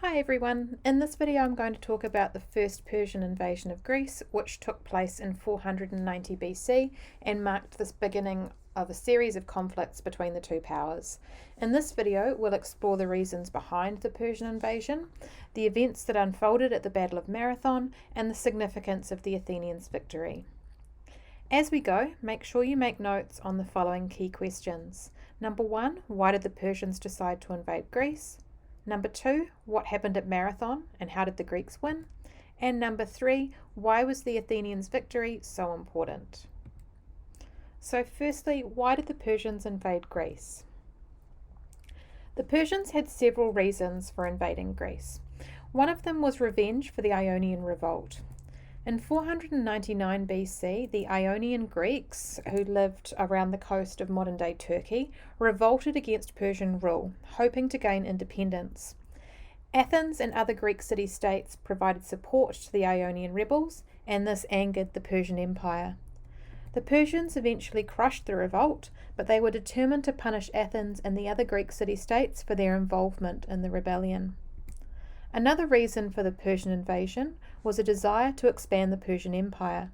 Hi everyone, in this video I'm going to talk about the first Persian invasion of Greece, which took place in 490 BC and marked the beginning of a series of conflicts between the two powers. In this video we'll explore the reasons behind the Persian invasion, the events that unfolded at the Battle of Marathon, and the significance of the Athenians' victory. As we go, make sure you make notes on the following key questions. Number 1, why did the Persians decide to invade Greece? Number 2, what happened at Marathon and how did the Greeks win? And number 3, why was the Athenians' victory so important? So firstly, why did the Persians invade Greece? The Persians had several reasons for invading Greece. One of them was revenge for the Ionian revolt. In 499 BC, the Ionian Greeks, who lived around the coast of modern-day Turkey, revolted against Persian rule, hoping to gain independence. Athens and other Greek city-states provided support to the Ionian rebels, and this angered the Persian Empire. The Persians eventually crushed the revolt, but they were determined to punish Athens and the other Greek city-states for their involvement in the rebellion. Another reason for the Persian invasion was a desire to expand the Persian Empire.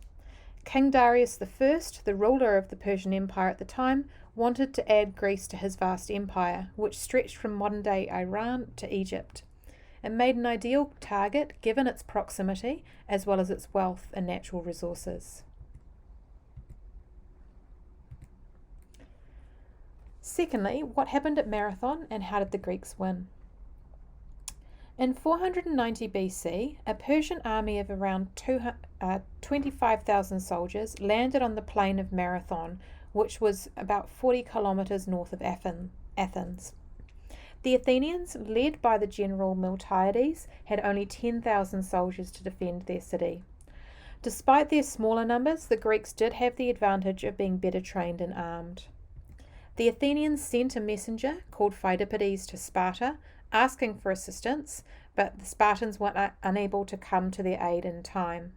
King Darius I, the ruler of the Persian Empire at the time, wanted to add Greece to his vast empire, which stretched from modern-day Iran to Egypt. It made an ideal target given its proximity as well as its wealth and natural resources. Secondly, what happened at Marathon and how did the Greeks win? In 490 BC, a Persian army of around 25,000 soldiers landed on the plain of Marathon, which was about 40 kilometers north of Athens. The Athenians, led by the general Miltiades, had only 10,000 soldiers to defend their city. Despite their smaller numbers, the Greeks did have the advantage of being better trained and armed. The Athenians sent a messenger called Phidippides to Sparta, asking for assistance, but the Spartans were unable to come to their aid in time.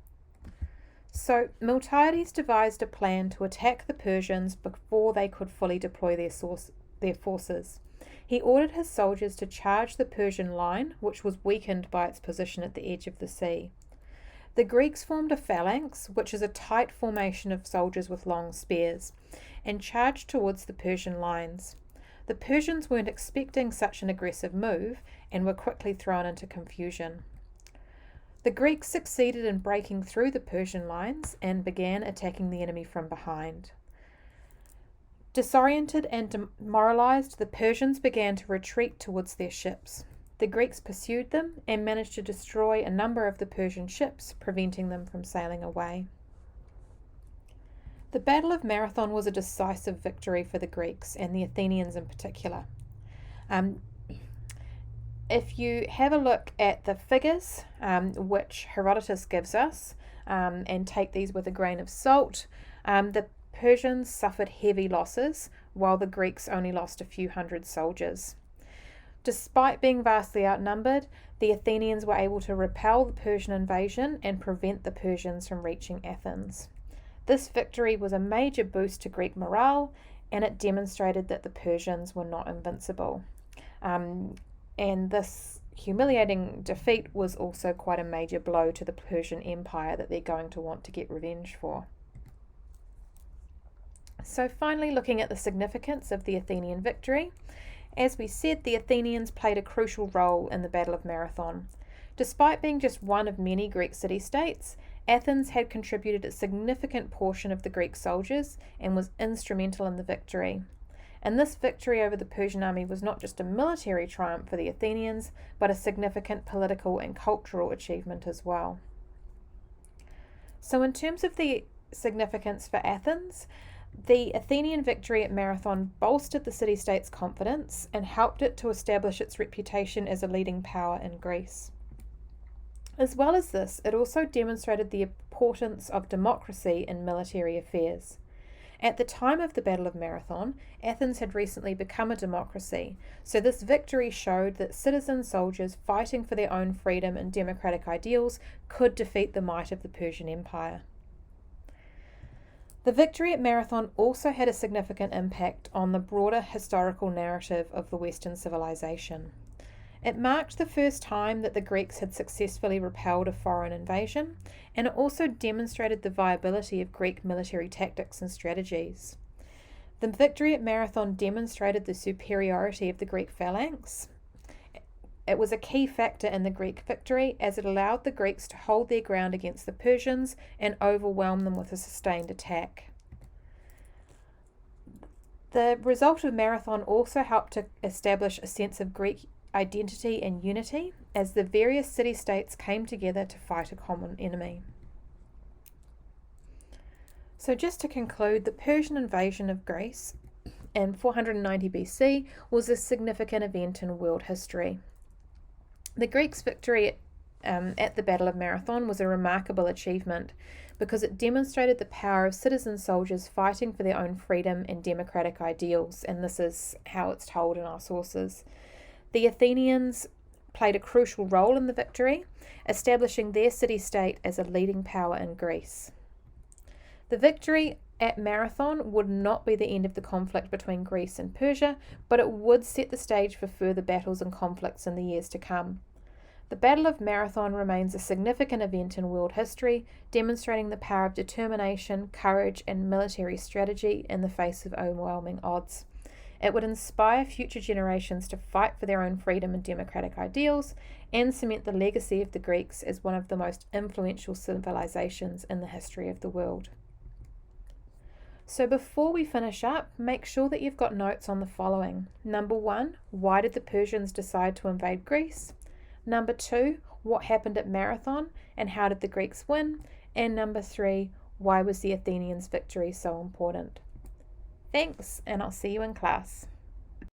So Miltiades devised a plan to attack the Persians before they could fully deploy their forces. He ordered his soldiers to charge the Persian line, which was weakened by its position at the edge of the sea. The Greeks formed a phalanx, which is a tight formation of soldiers with long spears, and charged towards the Persian lines. The Persians weren't expecting such an aggressive move and were quickly thrown into confusion. The Greeks succeeded in breaking through the Persian lines and began attacking the enemy from behind. Disoriented and demoralized, the Persians began to retreat towards their ships. The Greeks pursued them and managed to destroy a number of the Persian ships, preventing them from sailing away. The Battle of Marathon was a decisive victory for the Greeks and the Athenians in particular. If you have a look at the figures which Herodotus gives us and take these with a grain of salt, the Persians suffered heavy losses while the Greeks only lost a few hundred soldiers. Despite being vastly outnumbered, the Athenians were able to repel the Persian invasion and prevent the Persians from reaching Athens. This victory was a major boost to Greek morale, and it demonstrated that the Persians were not invincible. And this humiliating defeat was also quite a major blow to the Persian Empire that they're going to want to get revenge for. So finally, looking at the significance of the Athenian victory, as we said, the Athenians played a crucial role in the Battle of Marathon. Despite being just one of many Greek city-states, Athens had contributed a significant portion of the Greek soldiers and was instrumental in the victory. And this victory over the Persian army was not just a military triumph for the Athenians, but a significant political and cultural achievement as well. So in terms of the significance for Athens, the Athenian victory at Marathon bolstered the city-state's confidence and helped it to establish its reputation as a leading power in Greece. As well as this, it also demonstrated the importance of democracy in military affairs. At the time of the Battle of Marathon, Athens had recently become a democracy, so this victory showed that citizen soldiers fighting for their own freedom and democratic ideals could defeat the might of the Persian Empire. The victory at Marathon also had a significant impact on the broader historical narrative of the Western civilization. It marked the first time that the Greeks had successfully repelled a foreign invasion, and it also demonstrated the viability of Greek military tactics and strategies. The victory at Marathon demonstrated the superiority of the Greek phalanx. It was a key factor in the Greek victory as it allowed the Greeks to hold their ground against the Persians and overwhelm them with a sustained attack. The result of Marathon also helped to establish a sense of Greek identity and unity as the various city-states came together to fight a common enemy. So just to conclude, the Persian invasion of Greece in 490 BC was a significant event in world history. The Greeks' victory at the Battle of Marathon was a remarkable achievement because it demonstrated the power of citizen soldiers fighting for their own freedom and democratic ideals, and this is how it's told in our sources. The Athenians played a crucial role in the victory, establishing their city-state as a leading power in Greece. The victory at Marathon would not be the end of the conflict between Greece and Persia, but it would set the stage for further battles and conflicts in the years to come. The Battle of Marathon remains a significant event in world history, demonstrating the power of determination, courage, and military strategy in the face of overwhelming odds. It would inspire future generations to fight for their own freedom and democratic ideals and cement the legacy of the Greeks as one of the most influential civilizations in the history of the world. So before we finish up, make sure that you've got notes on the following. Number 1, why did the Persians decide to invade Greece? Number 2, what happened at Marathon and how did the Greeks win? And number 3, why was the Athenians' victory so important? Thanks, and I'll see you in class.